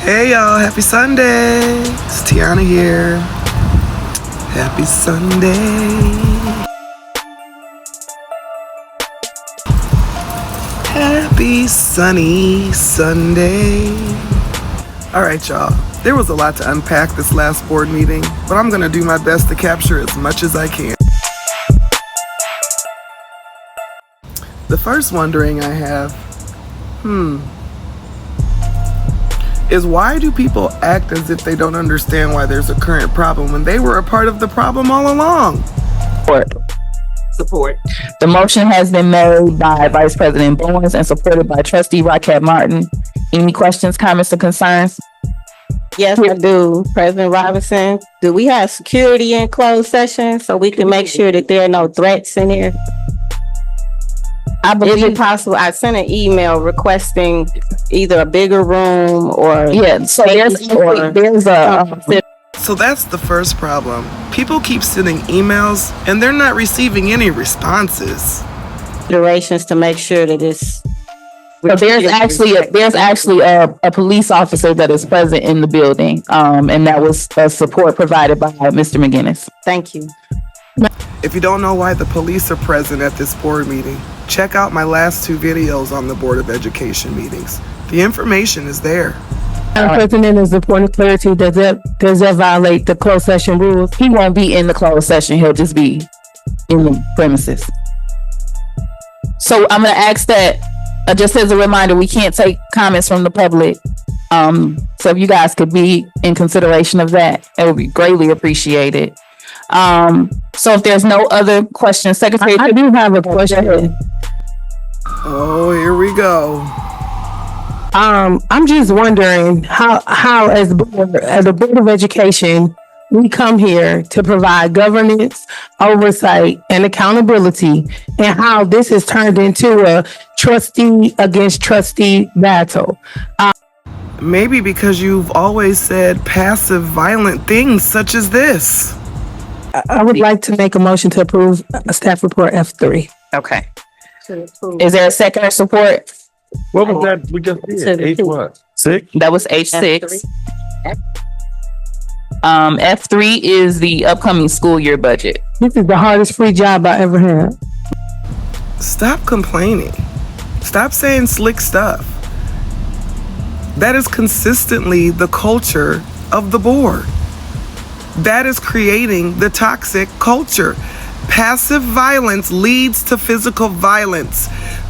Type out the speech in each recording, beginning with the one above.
Hey y'all, happy Sunday. It's Tiana here. Happy Sunday. Happy sunny Sunday. All right, y'all. There was a lot to unpack this last board meeting, but I'm gonna do my best to capture as much as I can. The first wondering I have, is why do people act as if they don't understand why there's a current problem when they were a part of the problem all along? Support. The motion has been made by Vice President Bowens and supported by Trustee Rockett Martin. Any questions, comments, or concerns? Yes, I do. President Robinson, do we have security in closed session so we can make sure that there are no threats in here? Is it possible? I sent an email requesting either a bigger room or So that's the first problem. People keep sending emails and they're not receiving any responses. durations to make sure that it's. So there's actually a police officer that is present in the building, and that was support provided by Mr. McGinnis. Thank you. If you don't know why the police are present at this board meeting, check out my last two videos on the Board of Education meetings. The information is there. President, is the point of clarity, does that violate the closed session rules? He won't be in the closed session. He'll just be in the premises. So I'm going to ask that, just as a reminder, we can't take comments from the public. So if you guys could be in consideration of that, it would be greatly appreciated. So if there's no other questions, Secretary. I do have a question. Oh, here we go. I'm just wondering how as the Board of Education, we come here to provide governance, oversight, and accountability, and how this has turned into a trustee against trustee battle. Maybe because you've always said passive violent things such as this. I would like to make a motion to approve staff report F3. Okay. Is there a second or support? What was that we just did? H what? 6? That was H6. F3 is the upcoming school year budget. This is the hardest free job I ever had. Stop complaining. Stop saying slick stuff. That is consistently the culture of the board. That is creating the toxic culture. Passive violence leads to physical violence.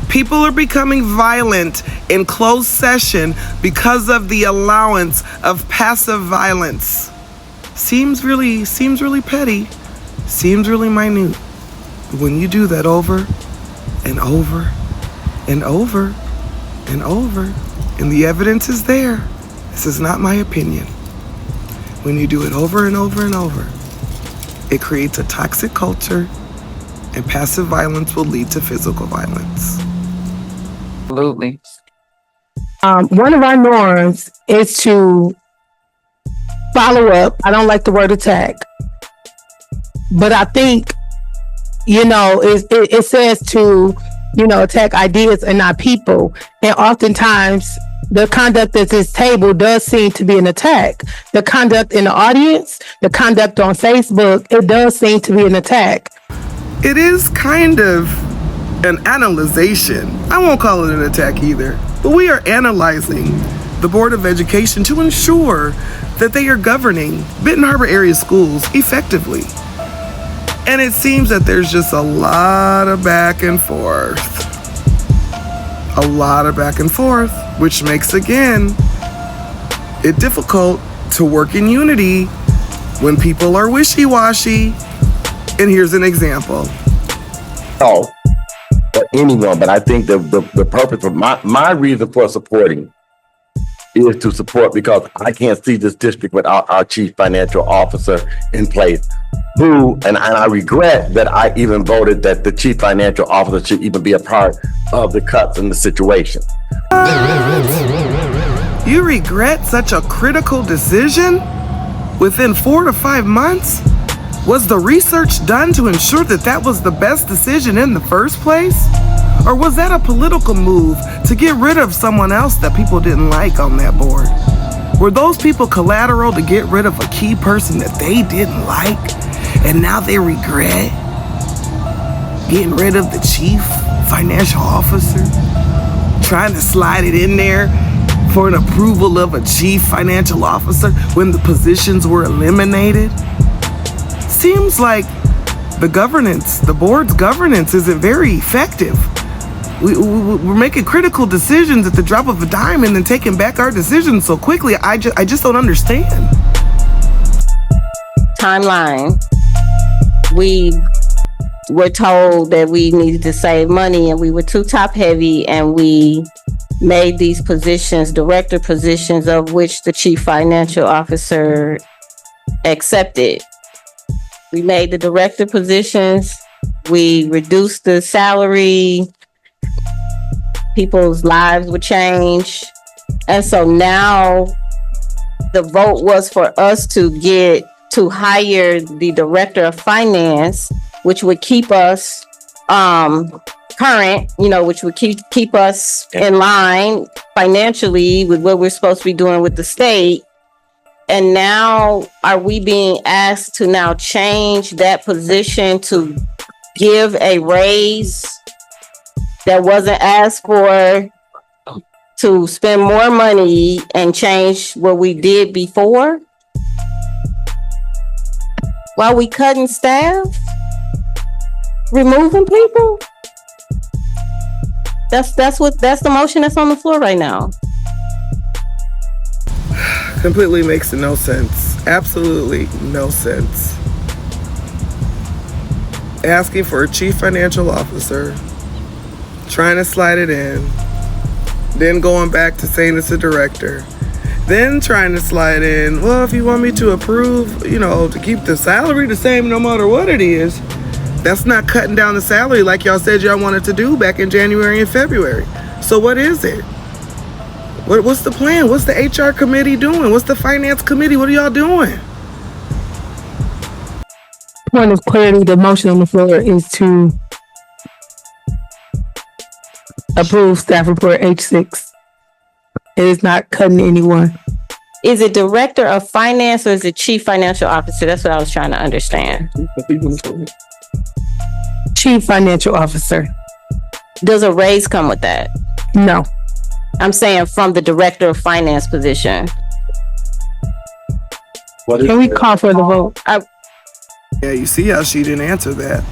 People are becoming violent in closed session because of the allowance of passive violence. Seems really petty. Seems really minute. But when you do that over and over and over and over, and the evidence is there, this is not my opinion. When you do it over and over and over, it creates a toxic culture, and passive violence will lead to physical violence. Absolutely. One of our norms is to follow up. I don't like the word attack, but I think, it says to, attack ideas and not people. And oftentimes the conduct at this table does seem to be an attack. The conduct in the audience, the conduct on Facebook, it does seem to be an attack. It is kind of an analyzation. I won't call it an attack either, but we are analyzing the Board of Education to ensure that they are governing Benton Harbor area schools effectively. And it seems that there's just a lot of back and forth. A lot of back and forth, which makes, again, it difficult to work in unity when people are wishy-washy. And here's an example. Oh, for anyone, but I think the purpose of my reason for supporting is to support because I can't see this district without our chief financial officer in place. And I regret that I even voted that the chief financial officer should even be a part of the cuts in the situation. You regret such a critical decision within 4 to 5 months? Was the research done to ensure that that was the best decision in the first place? Or was that a political move to get rid of someone else that people didn't like on that board? Were those people collateral to get rid of a key person that they didn't like, and now they regret getting rid of the chief financial officer, trying to slide it in there for an approval of a chief financial officer when the positions were eliminated? Seems like the board's governance isn't very effective. We're making critical decisions at the drop of a dime and then taking back our decisions so quickly. I just don't understand. Timeline. We were told that we needed to save money and we were too top heavy, and we made these positions, director positions, of which the chief financial officer accepted. We made the director positions. We reduced the salary. People's lives would change. And so now the vote was for us to hire the director of finance, which would keep us current, which would keep us in line financially with what we're supposed to be doing with the state. And now are we being asked to now change that position to give a raise that wasn't asked for, to spend more money and change what we did before while we cutting staff, removing people? That's the motion that's on the floor right now. Completely makes no sense. Absolutely no sense. Asking for a chief financial officer, trying to slide it in, then going back to saying it's a director, then trying to slide in, well, if you want me to approve, to keep the salary the same no matter what it is, that's not cutting down the salary like y'all said y'all wanted to do back in January and February. So what is it? What's the plan? What's the HR committee doing? What's the finance committee? What are y'all doing? Point of clarity, the motion on the floor is to approve staff report H6. It is not cutting anyone. Is it director of finance or is it chief financial officer? That's what I was trying to understand. Chief financial officer. Does a raise come with that? No. I'm saying from the director of finance position. Can we call for the vote? Yeah, you see how she didn't answer that.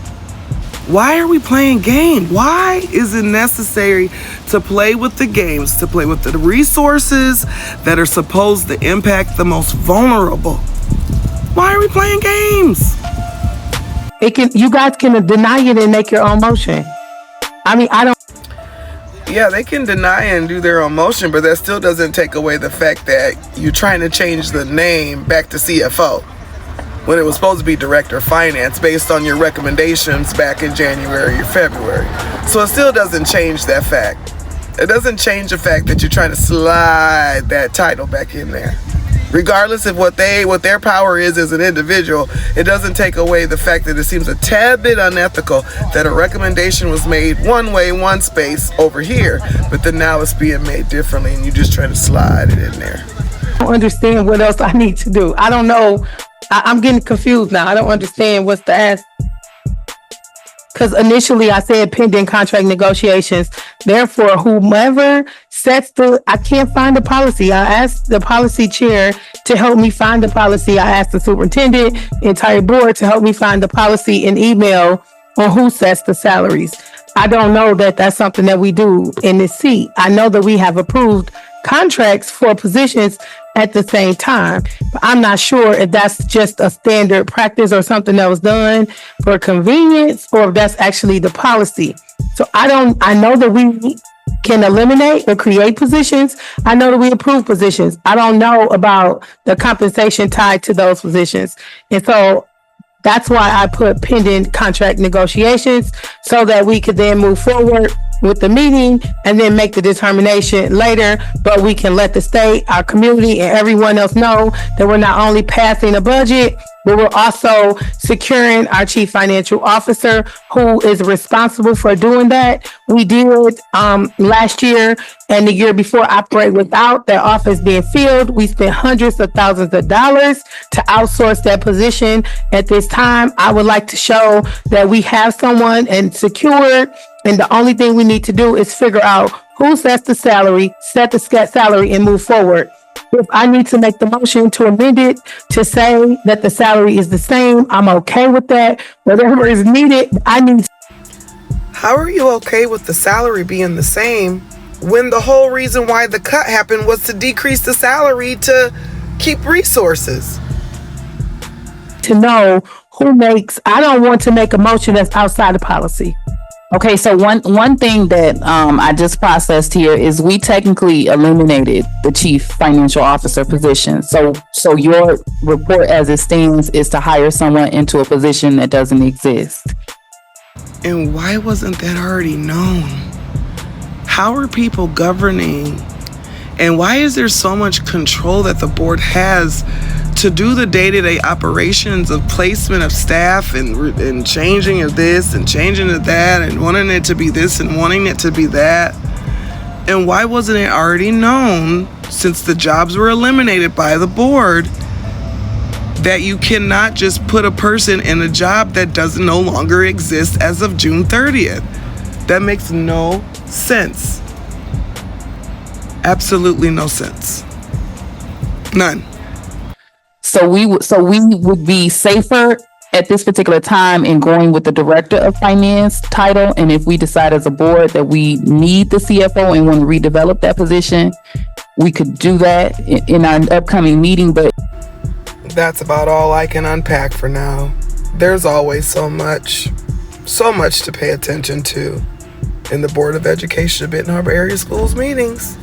Why are we playing games? Why is it necessary to play with the games, to play with the resources that are supposed to impact the most vulnerable? Why are we playing games? You guys can deny it and make your own motion. Yeah, they can deny and do their own motion, but that still doesn't take away the fact that you're trying to change the name back to CFO when it was supposed to be director of finance based on your recommendations back in January or February. So it still doesn't change that fact. It doesn't change the fact that you're trying to slide that title back in there. Regardless of what their power is as an individual, it doesn't take away the fact that it seems a tad bit unethical that a recommendation was made one way, one space over here, but then now it's being made differently and you're just trying to slide it in there. I don't understand what else I need to do. I don't know. I'm getting confused now. I don't understand what's the ask. Because initially I said pending contract negotiations. Therefore, whomever sets I can't find the policy. I asked the policy chair to help me find the policy. I asked the superintendent, entire board to help me find the policy and email on who sets the salaries. I don't know that that's something that we do in this seat. I know that we have approved contracts for positions at the same time, but I'm not sure if that's just a standard practice or something that was done for convenience or if that's actually the policy. So I know that we can eliminate or create positions. I know that we approve positions. I don't know about the compensation tied to those positions. And so that's why I put pending contract negotiations so that we could then move forward with the meeting and then make the determination later. But we can let the state, our community, and everyone else know that we're not only passing a budget, but we're also securing our chief financial officer who is responsible for doing that. We did last year and the year before operate without their office being filled. We spent hundreds of thousands of dollars to outsource that position. At this time, I would like to show that we have someone and secured, and the only thing we need to do is figure out who sets the salary, set the salary, and move forward. If I need to make the motion to amend it to say that the salary is the same, I'm okay with that. Whatever is needed, I need. How are you okay with the salary being the same when the whole reason why the cut happened was to decrease the salary to keep resources? To know who makes, I don't want to make a motion that's outside of policy. Okay, so one thing that I just processed here is we technically eliminated the chief financial officer position. So your report as it stands is to hire someone into a position that doesn't exist. And why wasn't that already known? How are people governing? And why is there so much control that the board has to do the day-to-day operations of placement of staff and changing of this and changing of that and wanting it to be this and wanting it to be that? And why wasn't it already known, since the jobs were eliminated by the board, that you cannot just put a person in a job that doesn't no longer exist as of June 30th? That makes no sense. Absolutely no sense. None. So we would be safer at this particular time in going with the director of finance title. And if we decide as a board that we need the CFO and want to redevelop that position, we could do that in our upcoming meeting. But that's about all I can unpack for now. There's always so much to pay attention to in the Board of Education of Benton Harbor Area Schools meetings.